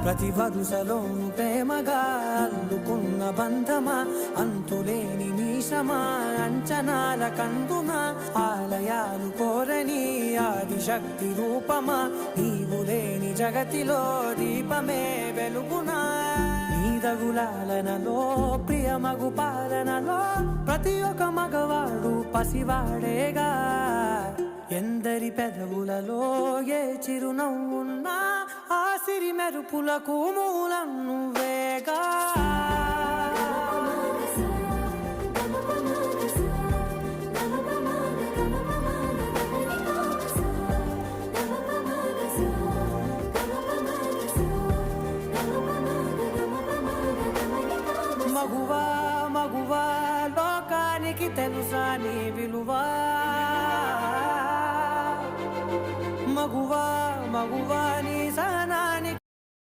ప్రతి వరుసలోను ప్రేమగా అల్లుకున్న బంధమా, అంతులేని నీశమా, అంచనాల కందున ఆలయాలు కోరని ఆదిశక్తి రూపమా, నీవు లేని జగతిలో దీపమే వెలుగునా. నీదగులాలనలో ప్రియమగు పాలనలో ప్రతి ఒక్క మగవాడు పసివాడేగా. ఎందరి పెదవులలో ఏ చిరునవ్వున్నా ఆ సిరి మెరుపులకు మూలం నువ్వేగా. మగువా మగువా లోకానికి తెలుసా నీ విలువా.